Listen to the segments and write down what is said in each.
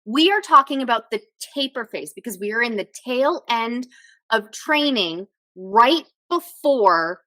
We are talking about the taper phase because we are in the tail end of training right before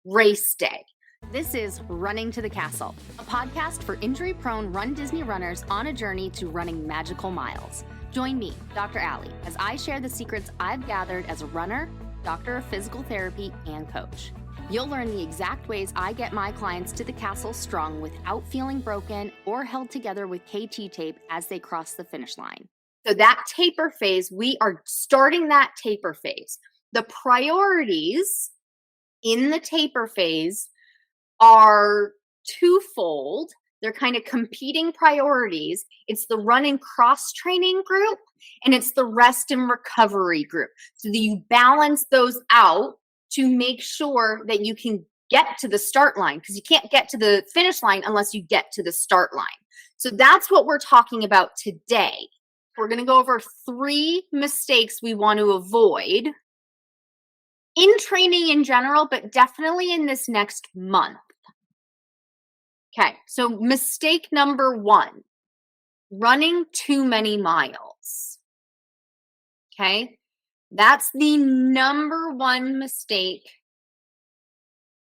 race day. This is Running to the Castle, a podcast for injury-prone RunDisney runners on a journey to running magical miles. Join me, Dr. Allie, as I share the secrets I've gathered as a runner, doctor of physical therapy, and coach. You'll learn the exact ways I get my clients to the castle strong without feeling broken or held together with KT tape as they cross the finish line. So that taper phase, we are starting that taper phase. The priorities in the taper phase are twofold. They're kind of competing priorities. It's the run and cross training group, and it's the rest and recovery group. So that you balance those out to make sure that you can get to the start line, because you can't get to the finish line unless you get to the start line. So that's what we're talking about today. We're going to go over 3 mistakes we want to avoid in training in general, but definitely in this next month. Okay, so mistake number 1, running too many miles. Okay, that's the number 1 mistake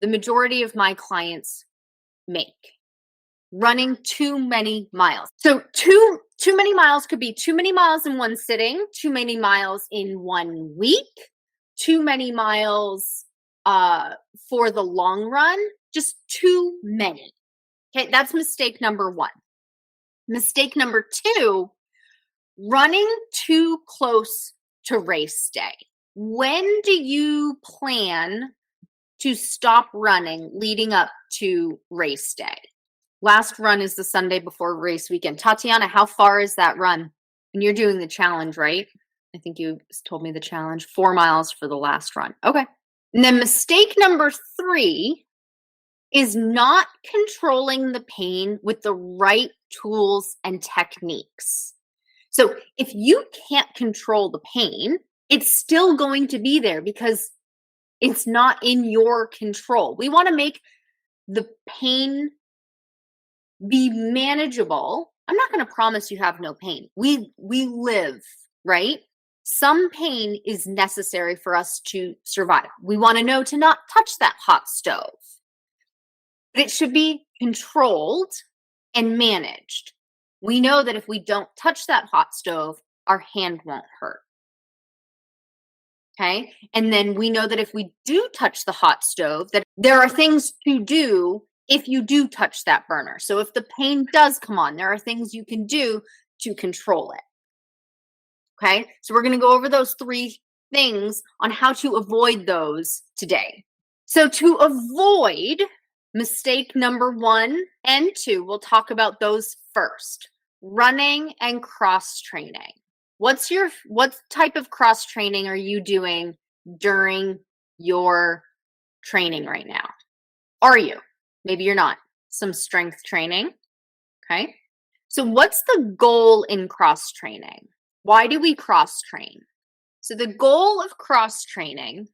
the majority of my clients make. Running too many miles. So too many miles could be too many miles in one sitting, too many miles in 1 week, too many miles for the long run, just too many. Okay, that's mistake number 1. Mistake number 2, running too close to race day. When do you plan to stop running leading up to race day? Last run is the Sunday before race weekend. Tatiana, how far is that run? And you're doing the challenge, right? I think you told me the challenge, 4 miles for the last run. Okay. And then mistake number 3 is not controlling the pain with the right tools and techniques. So if you can't control the pain, it's still going to be there because it's not in your control. We want to make the pain be manageable. I'm not going to promise you have no pain. We live, right? Some pain is necessary for us to survive. We want to know to not touch that hot stove. But it should be controlled and managed. We know that if we don't touch that hot stove, our hand won't hurt. Okay? And then we know that if we do touch the hot stove, that there are things to do if you do touch that burner. So if the pain does come on, there are things you can do to control it. Okay? So we're going to go over those 3 things on how to avoid those today. So to avoid mistake number 1 and 2, we'll talk about those first. Running and cross training. What type of cross training are you doing during your training right now? Are you? Maybe you're not. Some strength training. Okay. So what's the goal in cross training? Why do we cross train? So the goal of cross training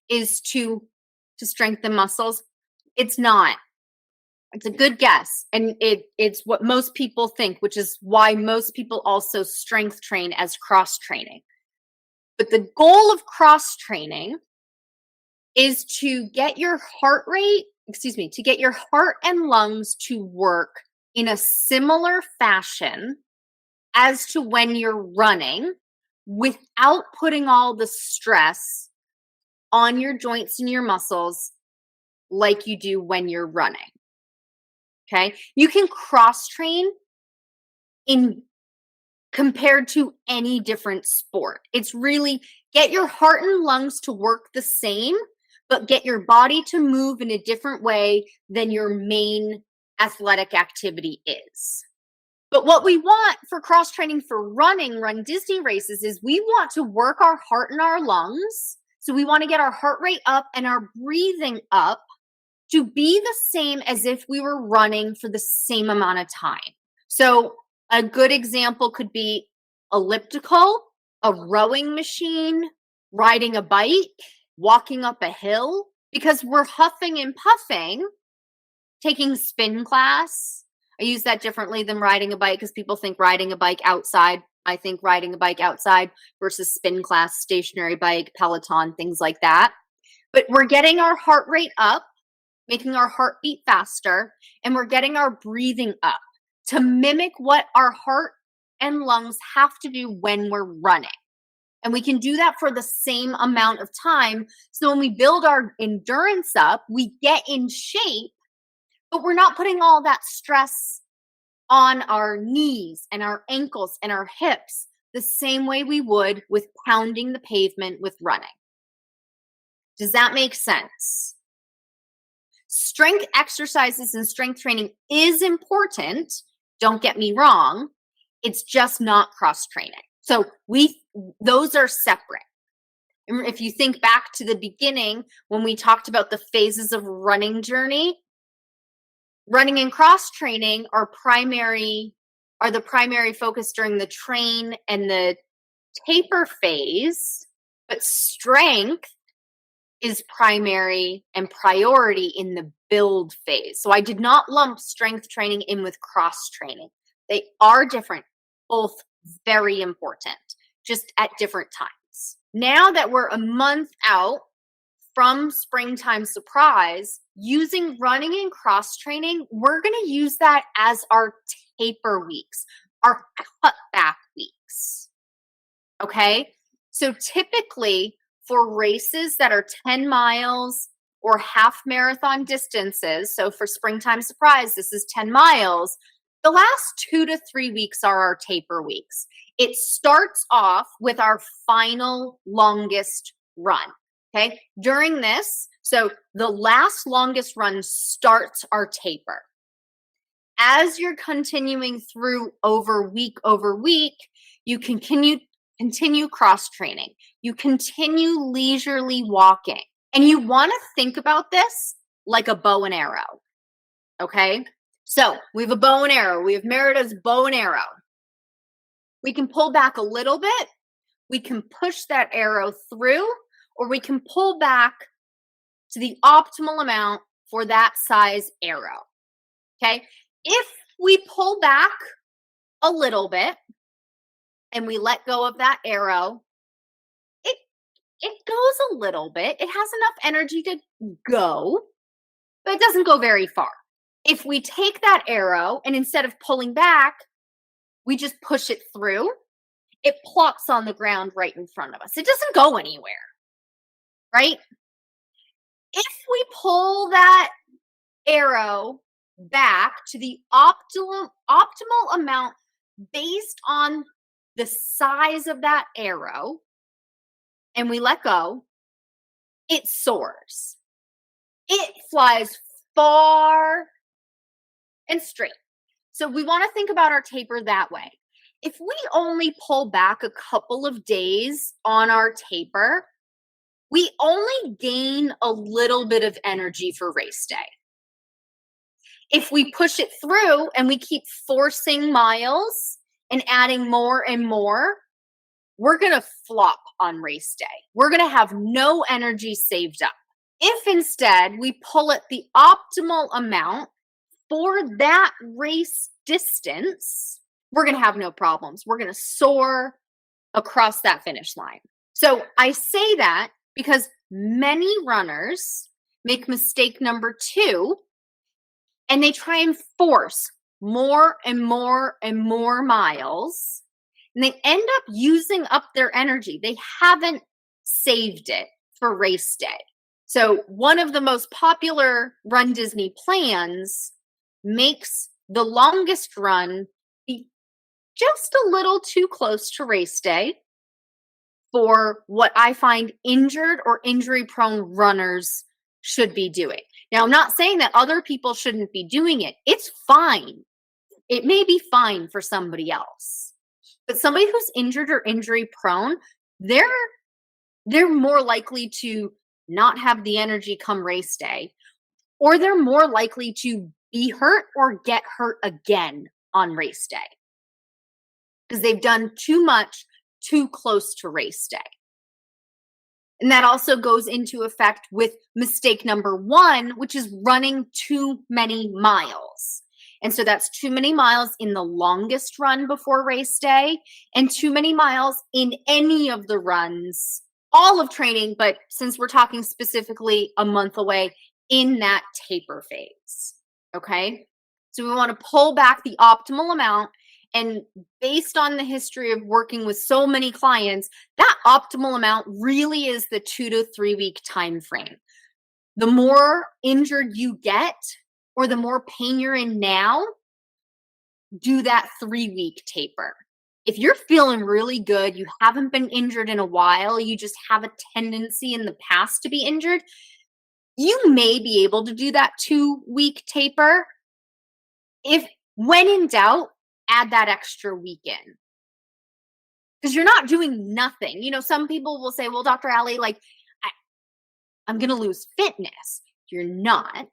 is to strengthen muscles. It's not. It's a good guess. And it's what most people think, which is why most people also strength train as cross training. But the goal of cross training is to get your heart and lungs to work in a similar fashion as to when you're running without putting all the stress on your joints and your muscles like you do when you're running. Okay? You can cross train compared to any different sport. It's really get your heart and lungs to work the same, but get your body to move in a different way than your main athletic activity is. But what we want for cross training for RunDisney races is we want to work our heart and our lungs. So we want to get our heart rate up and our breathing up to be the same as if we were running for the same amount of time. So a good example could be elliptical, a rowing machine, riding a bike, walking up a hill, because we're huffing and puffing, taking spin class. I use that differently than riding a bike because people think riding a bike outside I think riding a bike outside versus spin class, stationary bike, Peloton, things like that. But we're getting our heart rate up, making our heart beat faster, and we're getting our breathing up to mimic what our heart and lungs have to do when we're running. And we can do that for the same amount of time. So when we build our endurance up, we get in shape, but we're not putting all that stress on our knees and our ankles and our hips the same way we would with pounding the pavement with running. Does that make sense? Strength exercises and strength training is important. Don't get me wrong. It's just not cross training. So those are separate. If you think back to the beginning when we talked about the phases of running journey, running and cross training are the primary focus during the train and the taper phase, but strength is primary and priority in the build phase. So I did not lump strength training in with cross training. They are different, both very important, just at different times. Now that we're a month out from Springtime Surprise, using running and cross training, we're going to use that as our taper weeks, our cutback weeks. Okay? So typically for races that are 10 miles or half marathon distances, so for Springtime Surprise, this is 10 miles, the last 2 to 3 weeks are our taper weeks. It starts off with our final longest run. Okay, during this, so the last longest run starts our taper. As you're continuing through over week, you continue cross training. You continue leisurely walking. And you want to think about this like a bow and arrow. Okay, so we have a bow and arrow. We have Merida's bow and arrow. We can pull back a little bit. We can push that arrow through, or we can pull back to the optimal amount for that size arrow, okay? If we pull back a little bit and we let go of that arrow, it goes a little bit. It has enough energy to go, but it doesn't go very far. If we take that arrow and instead of pulling back, we just push it through, it plops on the ground right in front of us. It doesn't go anywhere. Right? If we pull that arrow back to the optimal amount based on the size of that arrow, and we let go, it soars. It flies far and straight. So we want to think about our taper that way. If we only pull back a couple of days on our taper, we only gain a little bit of energy for race day. If we push it through and we keep forcing miles and adding more and more, we're going to flop on race day. We're going to have no energy saved up. If instead we pull it the optimal amount for that race distance, we're going to have no problems. We're going to soar across that finish line. So I say that because many runners make mistake number 2, and they try and force more and more and more miles, and they end up using up their energy. They haven't saved it for race day. So one of the most popular runDisney plans makes the longest run be just a little too close to race day for what I find injured or injury-prone runners should be doing. Now, I'm not saying that other people shouldn't be doing it. It's fine. It may be fine for somebody else. But somebody who's injured or injury-prone, they're more likely to not have the energy come race day, or they're more likely to be hurt or get hurt again on race day because they've done too much too close to race day. And that also goes into effect with mistake number 1, which is running too many miles. And so that's too many miles in the longest run before race day and too many miles in any of the runs, all of training, but since we're talking specifically a month away, in that taper phase, okay? So we want to pull back the optimal amount, and based on the history of working with so many clients, that optimal amount really is the 2 to 3 week time frame. The more injured you get or the more pain you're in now, do that 3-week taper. If you're feeling really good, you haven't been injured in a while, you just have a tendency in the past to be injured, you may be able to do that 2-week taper. If, when in doubt, add that extra week in. Because you're not doing nothing. You know, some people will say, well, Dr. Allie, like, I'm going to lose fitness. You're not.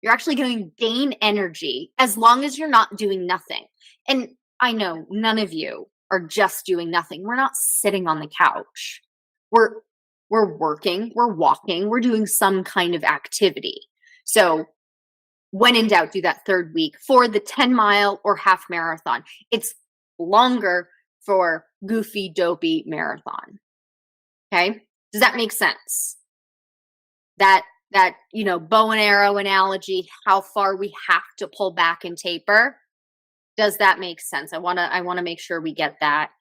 You're actually going to gain energy as long as you're not doing nothing. And I know none of you are just doing nothing. We're not sitting on the couch. We're working, we're walking, we're doing some kind of activity. So when in doubt, do that 3rd week for the 10-mile or half marathon. It's longer for goofy, dopey marathon. Okay? Does that make sense? That, you know, bow and arrow analogy, how far we have to pull back and taper. Does that make sense? I want to make sure we get that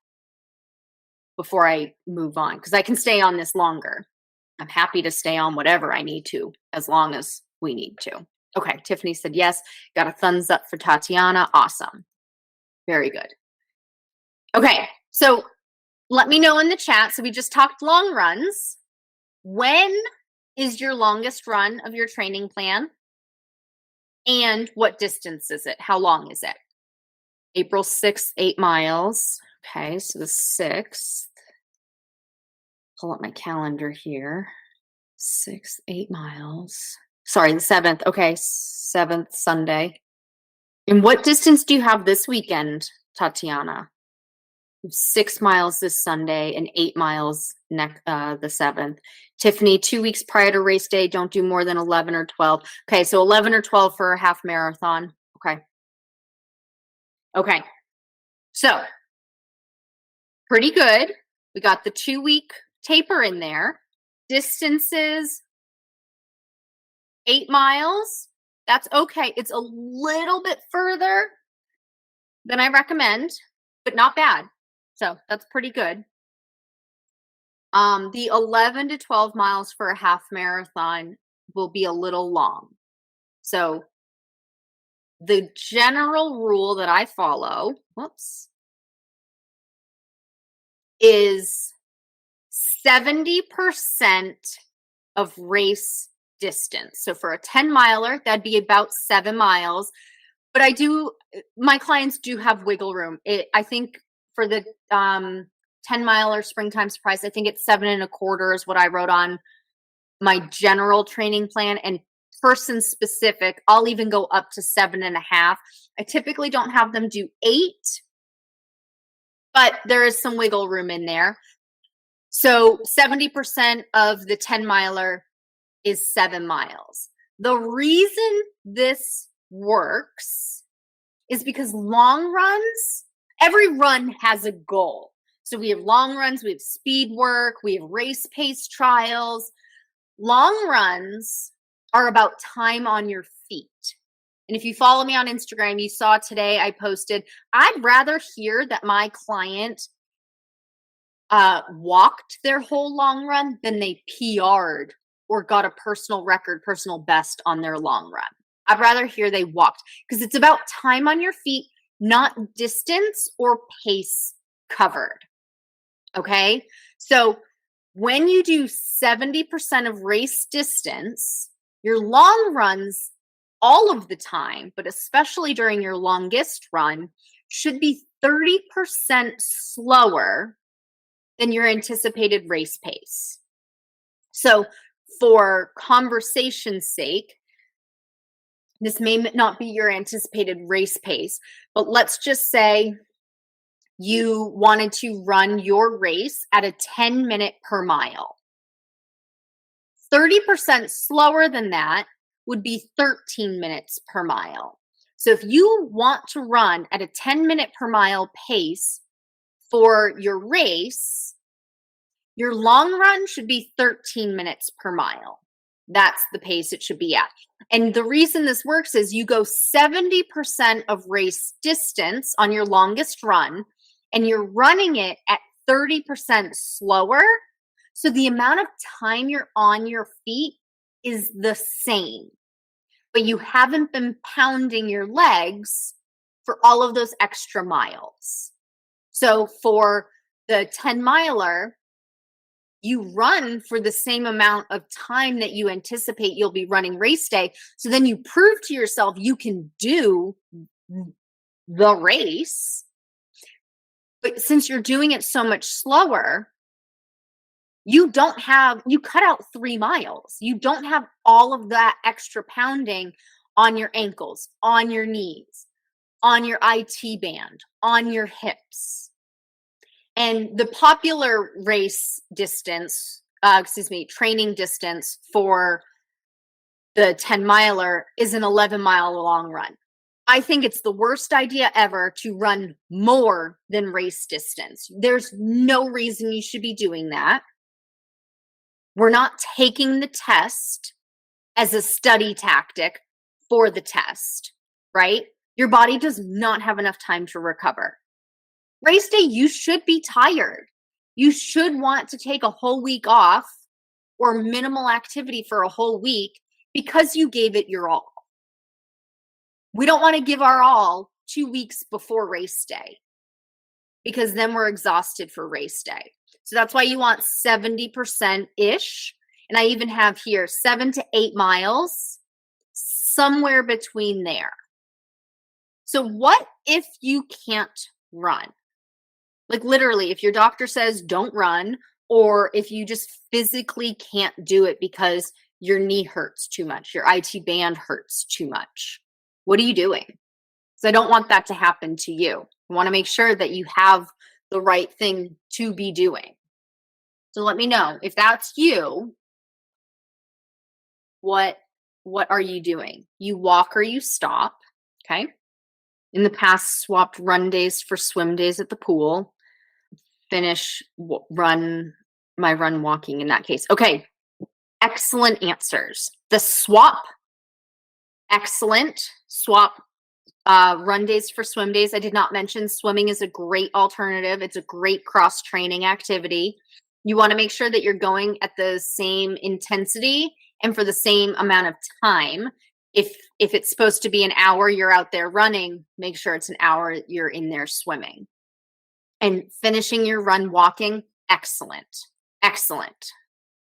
before I move on, because I can stay on this longer. I'm happy to stay on whatever I need to, as long as we need to. Okay, Tiffany said yes. Got a thumbs up for Tatiana. Awesome. Very good. Okay, so let me know in the chat. So we just talked long runs. When is your longest run of your training plan? And what distance is it? How long is it? April 6th, 8 miles. Okay, so the 6th. Pull up my calendar here. 6th, 8 miles. Sorry, the 7th. Okay, 7th, Sunday. And what distance do you have this weekend, Tatiana? 6 miles this Sunday and 8 miles the 7th. Tiffany, 2 weeks prior to race day, don't do more than 11 or 12. Okay, so 11 or 12 for a half marathon. Okay, so pretty good. We got the 2-week taper in there. Distances, 8 miles. That's okay. It's a little bit further than I recommend, but not bad. So that's pretty good. The 11 to 12 miles for a half marathon will be a little long. So the general rule that I follow, is 70% of race distance. So for a 10-miler, that'd be about 7 miles. But my clients do have wiggle room. I think for the 10-miler springtime surprise, I think it's 7.25 is what I wrote on my general training plan. And person specific, I'll even go up to 7.5. I typically don't have them do 8, but there is some wiggle room in there. So 70% of the 10-miler is 7 miles. The reason this works is because long runs, every run has a goal. So we have long runs, we have speed work, we have race pace trials. Long runs are about time on your feet. And if you follow me on Instagram, you saw today I posted, I'd rather hear that my client walked their whole long run than they PR'd or got a personal record, personal best on their long run. I'd rather hear they walked, because it's about time on your feet, not distance or pace covered. Okay? So when you do 70% of race distance, your long runs all of the time, but especially during your longest run, should be 30% slower than your anticipated race pace. So for conversation's sake, this may not be your anticipated race pace, but let's just say you wanted to run your race at a 10-minute per mile. 30% slower than that would be 13 minutes per mile. So if you want to run at a 10-minute per mile pace for your race, your long run should be 13 minutes per mile. That's the pace it should be at. And the reason this works is you go 70% of race distance on your longest run, and you're running it at 30% slower. So the amount of time you're on your feet is the same, but you haven't been pounding your legs for all of those extra miles. So for the 10 miler, you run for the same amount of time that you anticipate you'll be running race day. So then you prove to yourself you can do the race. But since you're doing it so much slower, you cut out 3 miles. You don't have all of that extra pounding on your ankles, on your knees, on your IT band, on your hips. And the popular race distance, training distance for the 10 miler is an 11-mile long run. I think it's the worst idea ever to run more than race distance. There's no reason you should be doing that. We're not taking the test as a study tactic for the test, right? Your body does not have enough time to recover. Race day, you should be tired. You should want to take a whole week off or minimal activity for a whole week because you gave it your all. We don't want to give our all 2 weeks before race day because then we're exhausted for race day. So that's why you want 70%-ish. And I even have here 7 to 8 miles, somewhere between there. So what if you can't run? Like literally, if your doctor says don't run, or if you just physically can't do it because your knee hurts too much, your IT band hurts too much, what are you doing? Because I don't want that to happen to you. I want to make sure that you have the right thing to be doing. So let me know if that's you. What are you doing? You walk or you stop, okay? In the past, swapped run days for swim days at the pool. Finish my run walking in that case. Okay, excellent answers. The swap, excellent. Swap run days for swim days. I did not mention swimming is a great alternative. It's a great cross-training activity. You want to make sure that you're going at the same intensity and for the same amount of time. If it's supposed to be an hour you're out there running, make sure it's an hour you're in there swimming. And finishing your run walking, excellent. Excellent.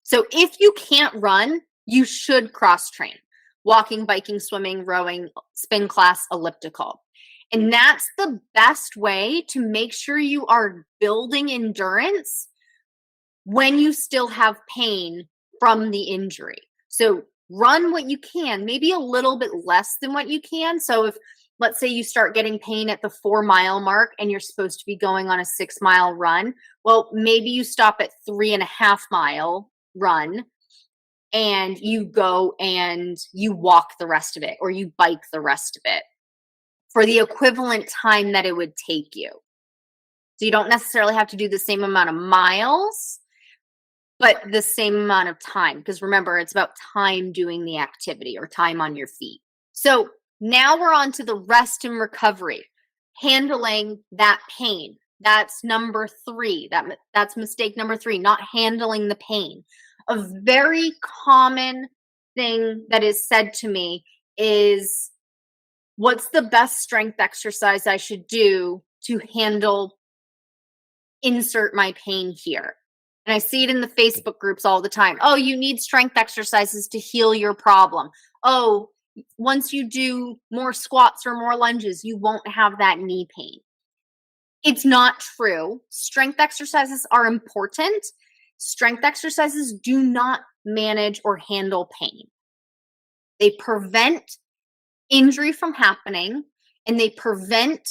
So if you can't run, you should cross-train. Walking, biking, swimming, rowing, spin class, elliptical. And that's the best way to make sure you are building endurance when you still have pain from the injury. So run what you can, maybe a little bit less than what you can. So if, let's say you start getting pain at the 4-mile mark and you're supposed to be going on a 6-mile run, well, maybe you stop at 3.5-mile run and you go and you walk the rest of it, or you bike the rest of it for the equivalent time that it would take you. So you don't necessarily have to do the same amount of miles, but the same amount of time. Because remember, it's about time doing the activity or time on your feet. So now we're on to the rest and recovery, handling that pain. That's number 3. That's mistake number 3, not handling the pain. A very common thing that is said to me is, what's the best strength exercise I should do to insert my pain here? And I see it in the Facebook groups all the time. Oh, you need strength exercises to heal your problem. Oh, once you do more squats or more lunges, you won't have that knee pain. It's not true. Strength exercises are important. Strength exercises do not manage or handle pain. They prevent injury from happening, and they prevent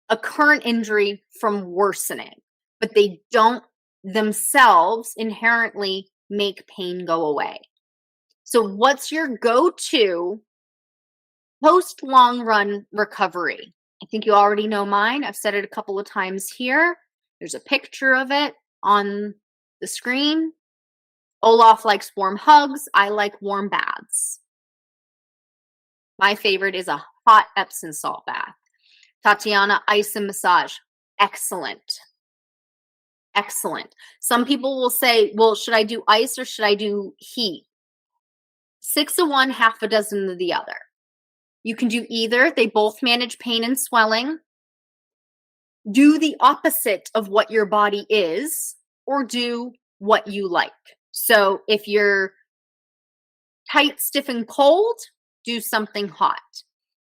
a current injury from worsening, but they don't themselves inherently make pain go away. So what's your go-to Post long run recovery. I think you already know mine. I've said it a couple of times here. There's a picture of it on the screen. Olaf likes warm hugs. I like warm baths. My favorite is a hot Epsom salt bath. Tatiana, ice and massage. Excellent. Excellent. Some people will say, well, should I do ice or should I do heat? 6 of one, half a dozen of the other. You can do either. They both manage pain and swelling. Do the opposite of what your body is, or do what you like. So if you're tight, stiff, and cold, do something hot.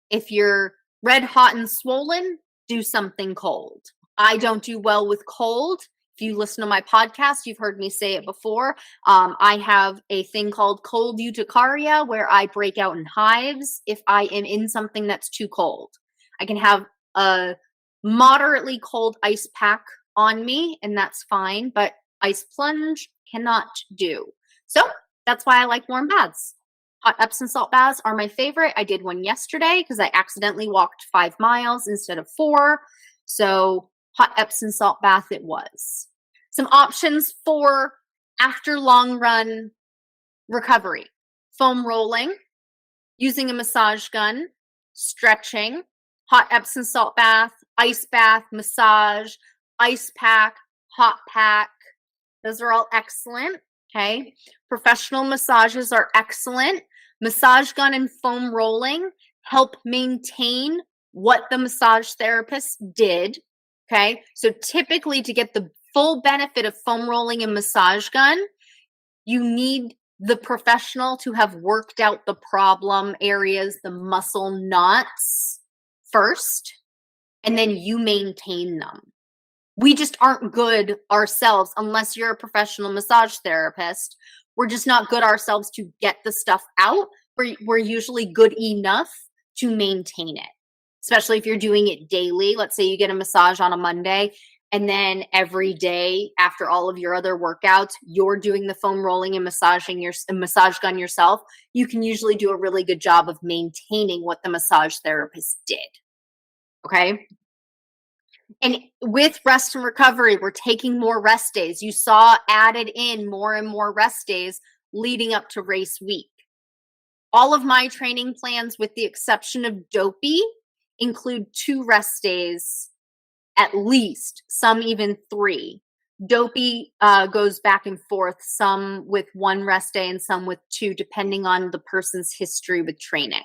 If you're red hot and swollen, do something cold. I don't do well with cold. If you listen to my podcast, you've heard me say it before. I have a thing called cold urticaria where I break out in hives if I am in something that's too cold. I can have a moderately cold ice pack on me and that's fine, but ice plunge cannot do. So that's why I like warm baths. Hot Epsom salt baths are my favorite. I did one yesterday because I accidentally walked 5 miles instead of 4. So hot Epsom salt bath it was. Some options for after long run recovery. Foam rolling, using a massage gun, stretching, hot Epsom salt bath, ice bath, massage, ice pack, hot pack. Those are all excellent. Okay. Professional massages are excellent. Massage gun and foam rolling help maintain what the massage therapist did. Okay. So typically to get the full benefit of foam rolling and massage gun, you need the professional to have worked out the problem areas, the muscle knots first, and then you maintain them. We just aren't good ourselves unless you're a professional massage therapist. We're just not good ourselves to get the stuff out. We're usually good enough to maintain it, especially if you're doing it daily. Let's say you get a massage on a Monday and then every day after all of your other workouts, you're doing the foam rolling and massaging your massage gun yourself. You can usually do a really good job of maintaining what the massage therapist did. Okay. And with rest and recovery, we're taking more rest days. You saw added in more and more rest days leading up to race week. All of my training plans, with the exception of Dopey, include 2 rest days at least, some even 3. Dopey goes back and forth, some with 1 rest day and some with 2, depending on the person's history with training.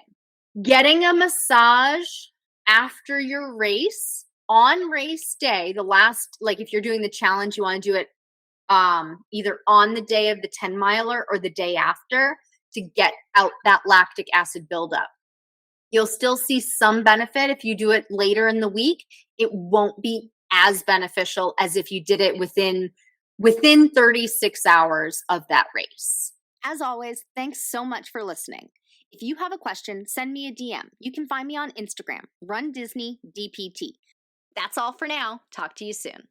Getting a massage after your race on race day, the last, like if you're doing the challenge, you want to do it either on the day of the 10 miler or the day after to get out that lactic acid buildup. You'll still see some benefit if you do it later in the week. It won't be as beneficial as if you did it within 36 hours of that race. As always, thanks so much for listening. If you have a question, send me a DM. You can find me on Instagram, runDisneyDPT. That's all for now. Talk to you soon.